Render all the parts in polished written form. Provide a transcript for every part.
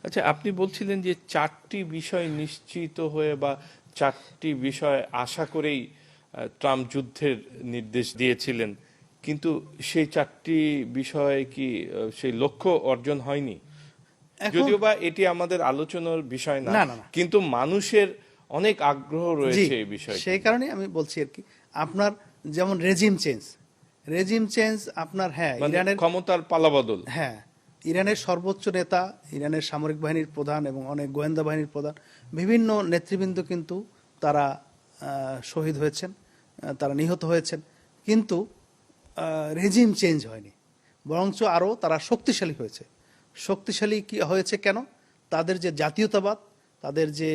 আচ্ছা, আপনি বলছিলেন যে চারটি বিষয় নিশ্চিত হয়ে বা চারটি বিষয় আশা করেই ট্রাম্প যুদ্ধের নির্দেশ দিয়েছিলেন, কিন্তু সেই চারটি বিষয়ে কি সেই লক্ষ্য অর্জন হয়নি? এখন যদিও বা এটি আমাদের আলোচনার বিষয় না, না না না কিন্তু মানুষের অনেক আগ্রহ জি, রয়েছে এই বিষয়টি। সেই কারণে আমি বলছি আর কি। আপনার যেমন রেজিম চেঞ্জ, রেজিম চেঞ্জ আপনার, হ্যাঁ মানে ইরানের, ক্ষমতার পালাবদল। হ্যাঁ ইরানের সর্বোচ্চ নেতা, ইরানের সামরিক বাহিনীর প্রধান এবং অনেক গোয়েন্দা বাহিনীর প্রধান, বিভিন্ন নেতৃবৃন্দ কিন্তু তারা শহীদ হয়েছেন, তারা নিহত হয়েছেন, কিন্তু রেজিম চেঞ্জ হয়নি, বরঞ্চ আরও তারা শক্তিশালী হয়েছে। শক্তিশালী কি হয়েছে কেন? তাদের যে জাতীয়তাবাদ, তাদের যে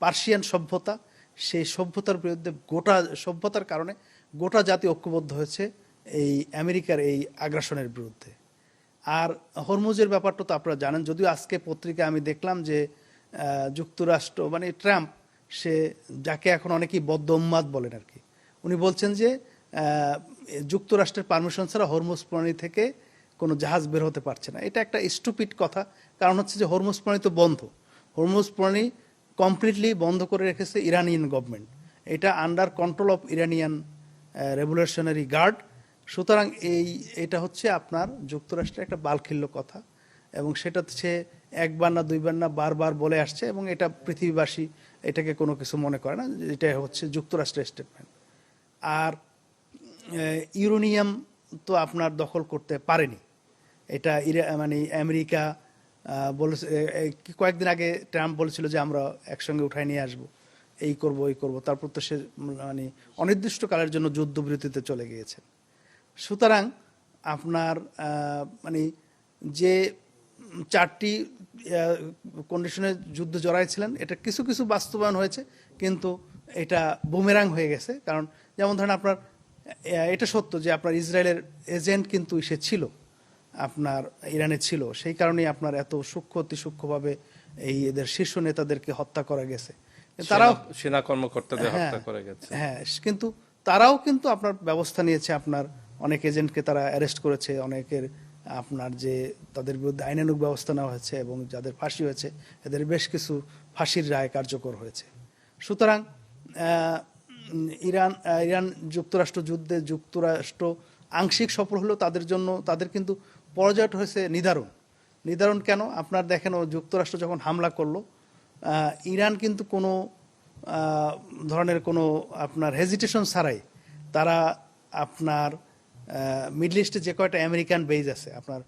পার্সিয়ান সভ্যতা, সেই সভ্যতার বিরুদ্ধে, গোটা সভ্যতার কারণে গোটা জাতি ঐক্যবদ্ধ হয়েছে এই আমেরিকার এই আগ্রাসনের বিরুদ্ধে। আর হরমুজের ব্যাপারটা তো আপনারা জানেন, যদিও আজকে পত্রিকায় আমি দেখলাম যে যুক্তরাষ্ট্র মানে ট্রাম্প, সে যাকে এখন অনেকেই বদ্ধ উন্মাদ বলেন আর কি, উনি বলছেন যে যুক্তরাষ্ট্রের পারমিশন ছাড়া হরমুজ প্রণালী থেকে কোনো জাহাজ বের হতে পারছে না। এটা একটা স্টুপিড কথা। কারণ হচ্ছে যে হরমুজ প্রণালী তো বন্ধ, হরমুজ প্রণালী কমপ্লিটলি বন্ধ করে রেখেছে ইরানিয়ান গভর্নমেন্ট, এটা under control of Iranian revolutionary guard. সুতরাং এটা হচ্ছে আপনার যুক্তরাষ্ট্রের একটা বালখিল্য কথা, এবং সেটা সে একবার না দুইবার না বারবার বলে আসছে, এবং এটা পৃথিবীবাসী এটাকে কোনো কিছু মনে করে না, এটা হচ্ছে যুক্তরাষ্ট্রের স্টেটমেন্ট। আর ইউরেনিয়াম তো আপনার দখল করতে পারেনি, এটা মানে আমেরিকা বলেছে। কয়েকদিন আগে ট্রাম্প বলেছিল যে আমরা একসঙ্গে উঠায় নিয়ে আসব, এই করব ওই করব, তারপর তো সে মানে অনির্দিষ্টকালের জন্য যুদ্ধবিরতিতে চলে গিয়েছে। সুতরাং আপনার মানে যে চারটি কন্ডিশনে যুদ্ধ জড়াইছিলেন, এটা কিছু কিছু বাস্তবায়ন হয়েছে, কিন্তু এটা বুমেরাং হয়ে গেছে। কারণ যেমন ধরেন আপনার এটা সত্য যে আপনার ইসরায়েলের এজেন্ট কিন্তু সে ছিল, আপনার ইরানে ছিল, সেই কারণেই আপনার এত সূক্ষ্ম অতি সূক্ষ্মভাবে এই এদের শীর্ষ নেতাদেরকে হত্যা করা গেছে। সেনা তারাও, সেনা কর্মকর্তাদের হ্যাঁ হত্যা করে গেছে। হ্যাঁ, কিন্তু তারাও কিন্তু আপনার ব্যবস্থা নিয়েছে, আপনার অনেক এজেন্টকে তারা অ্যারেস্ট করেছে, অনেকের আপনার যে তাদের বিরুদ্ধে আইনানুগ ব্যবস্থা নেওয়া হয়েছে, এবং যাদের ফাঁসি হয়েছে এদের বেশ কিছু ফাঁসির রায় কার্যকর হয়েছে। সুতরাং ইরান যুক্তরাষ্ট্র যুদ্ধে যুক্তরাষ্ট্র আংশিক সফল হলেও তাদের জন্য, তাদের কিন্তু পরাজয়টা হয়েছে নিদারুণ। নিদারুণ কেন? আপনার দেখেন, ও যুক্তরাষ্ট্র যখন হামলা করলো, ইরান কিন্তু কোনো ধরনের কোনো আপনার হেজিটেশন ছাড়াই তারা আপনার মিডল ইস্টে যে কয়টা আমেরিকান বেজ আছে, আপনার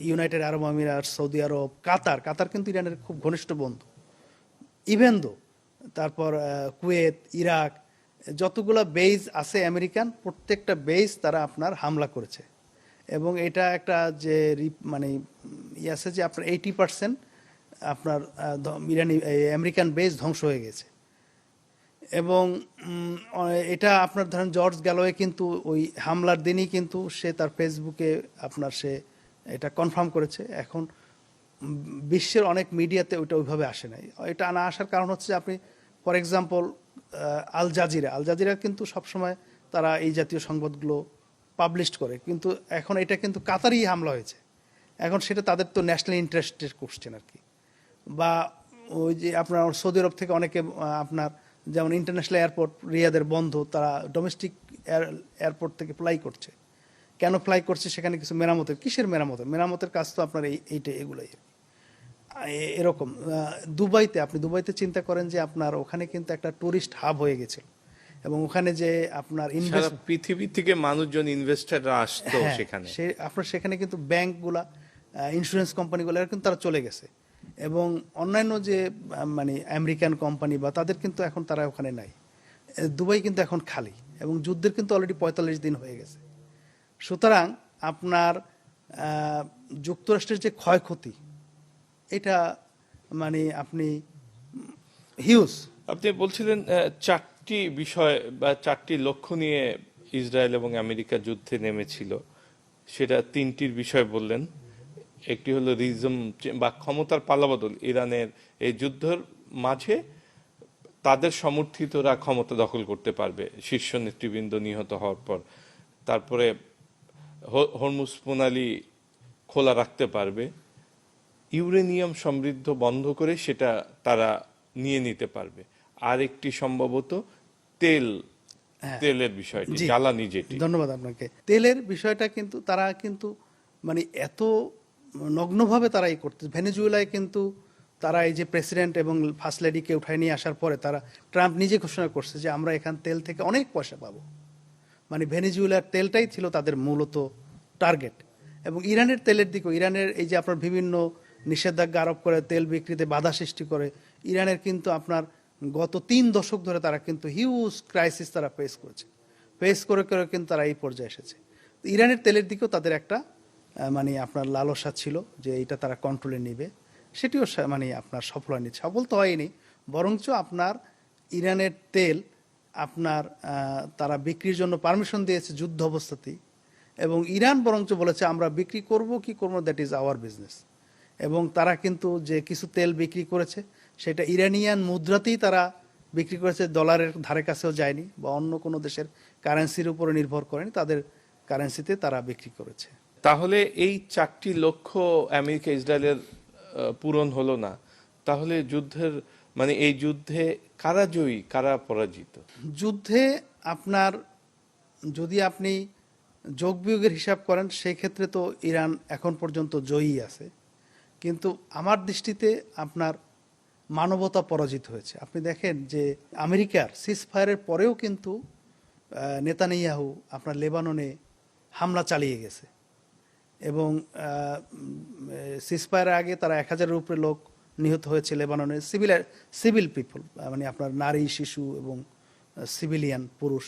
ইউনাইটেড আরব আমিরাত, সৌদি আরব, কাতার, কাতার কিন্তু ইরানের খুব ঘনিষ্ঠ বন্ধু, ইভেন দো, তারপর কুয়েত, ইরাক, যতগুলো বেজ আছে আমেরিকান, প্রত্যেকটা বেজ তারা আপনার হামলা করেছে। এবং এটা একটা যে মানে আছে যে আপনার 80% আপনার ইরানি আমেরিকান বেজ ধ্বংস হয়ে গেছে। এবং এটা আপনার ধরেন জর্জ গ্যালোয়ে কিন্তু ওই হামলার দিনই কিন্তু সে তার ফেসবুকে আপনার সে এটা কনফার্ম করেছে। এখন বিশ্বের অনেক মিডিয়াতে ওইটা ওইভাবে আসে নাই। এটা না আসার কারণ হচ্ছে, আপনি ফর এক্সাম্পল আল জাজিরা কিন্তু সবসময় তারা এই জাতীয় সংবাদগুলো পাবলিশ করে, কিন্তু এখন এটা কিন্তু কাতারই হামলা হয়েছে, এখন সেটা তাদের তো ন্যাশনাল ইন্টারেস্টের কোশ্চেন আর কি। বা ওই যে আপনার সৌদি আরব থেকে অনেকে আপনার যেমন ইন্টারন্যাশনাল এয়ারপোর্ট রিয়াদের বন্ধ, তারা ডোমেস্টিক এয়ারপোর্ট থেকে ফ্লাই করছে। কেন ফ্লাই করছে? সেখানে কিছু মেরামতের, কিসের মেরামতের? মেরামতের কাজ তো আপনার এইটা এগুলাই এরকম। দুবাইতে, আপনি দুবাইতে চিন্তা করেন যে আপনার ওখানে কিন্তু একটা টুরিস্ট হাব হয়ে গেছিল, এবং ওখানে যে আপনার সারা ইনভেস্ট, পৃথিবী থেকে মানুষজন, ইনভেস্টাররা আসতো হ্যাঁ, সেখানে। সে আপনার সেখানে কিন্তু ব্যাংকগুলা, ইন্স্যুরেন্স কোম্পানিগুলো এরা কিন্তু তারা চলে গেছে, এবং অন্যান্য যে মানে আমেরিকান কোম্পানি বা তাদের কিন্তু এখন তারা ওখানে নাই। দুবাই কিন্তু এখন খালি, এবং যুদ্ধের কিন্তু অলরেডি 45 দিন হয়ে গেছে। সুতরাং আপনার যুক্তরাষ্ট্রের যে ক্ষয়ক্ষতি, এটা মানে আপনি হিউজ। আপনি বলছিলেন চারটি বিষয় বা চারটি লক্ষ্য নিয়ে ইসরায়েল এবং আমেরিকা যুদ্ধে নেমেছিল, সেটা তিনটির বিষয় বললেন। একটি হলো রিজম বা ক্ষমতার পালাবদল, ইরানের এই যুদ্ধের মাঝে তাদের সমর্থিতরা ক্ষমতা দখল করতে পারবে শীর্ষ নেতৃবৃন্দ নিহত হওয়ার পর। তারপরে হরমুজ প্রণালী খোলা রাখতে পারবে, ইউরেনিয়াম সমৃদ্ধ বন্ধ করে সেটা তারা নিয়ে নিতে পারবে। আর একটি সম্ভবত তেল, তেলের বিষয়টি, জি। জ্বালানি যেটি। ধন্যবাদ আপনাকে। তেলের বিষয়টা কিন্তু তারা কিন্তু মানে এত নগ্নভাবে তারা এই করতে, ভেনেজুয়েলায় কিন্তু তারা এই যে প্রেসিডেন্ট এবং ফার্স্ট লেডিকে উঠায় নিয়ে আসার পরে তারা, ট্রাম্প নিজে ঘোষণা করছে যে আমরা এখান তেল থেকে অনেক পয়সা পাবো। মানে ভেনেজুয়েলার তেলটাই ছিল তাদের মূলত টার্গেট। এবং ইরানের তেলের দিকেও, ইরানের এই যে আপনার বিভিন্ন নিষেধাজ্ঞা আরোপ করে, তেল বিক্রিতে বাধা সৃষ্টি করে, ইরানের কিন্তু আপনার গত 3 দশক ধরে তারা কিন্তু হিউজ ক্রাইসিস তারা ফেস করে করে কিন্তু তারা এই পর্যায়ে এসেছে। তো ইরানের তেলের দিকেও তাদের একটা মানে আপনার লালসা ছিল যে এটা তারা কন্ট্রোলে নেবে, সেটিও মানে আপনার সফল হয়নি, সফল তো হয়নি, বরঞ্চ আপনার ইরানের তেল আপনার তারা বিক্রির জন্য পারমিশন দিয়েছে যুদ্ধ অবস্থাতেই। এবং ইরান বরঞ্চ বলেছে আমরা বিক্রি করব কি করব দ্যাট ইজ আওয়ার বিজনেস। এবং তারা কিন্তু যে কিছু তেল বিক্রি করেছে সেটা ইরানিয়ান মুদ্রাতেই তারা বিক্রি করেছে, ডলারের ধারে কাছেও যায়নি বা অন্য কোনো দেশের কারেন্সির উপরে নির্ভর করেনি, তাদের কারেন্সিতে তারা বিক্রি করেছে। তাহলে এই 4টি লক্ষ্য আমেরিকা ইসরায়েলের পূরণ হলো না, তাহলে যুদ্ধের মানে এই যুদ্ধে কারা জয়ী কারা পরাজিত? যুদ্ধে আপনার যদি আপনি যোগ বিয়োগের হিসাব করেন সেই ক্ষেত্রে তো ইরান এখন পর্যন্ত জয়ী আছে, কিন্তু আমার দৃষ্টিতে আপনার মানবতা পরাজিত হয়েছে। আপনি দেখেন যে আমেরিকার সিজফায়ারের পরেও কিন্তু নেতানিয়াহু আপনার লেবাননে হামলা চালিয়ে গেছে। এবং সিজফায়ারের আগে তারা 1000-এর উপরে লোক নিহত হয়েছে লেবাননের সিভিল পিপল, মানে আপনার নারী, শিশু এবং সিভিলিয়ান পুরুষ।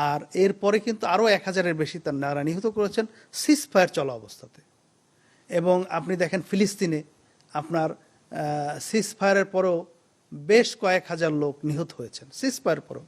আর এরপরে কিন্তু আরও 1000-এর বেশি তারা নিহত করেছেন সিজফায়ার চলা অবস্থাতে। এবং আপনি দেখেন ফিলিস্তিনে আপনার সিজফায়ারের পরেও বেশ কয়েক হাজার লোক নিহত হয়েছেন সিজফায়ার পরেও।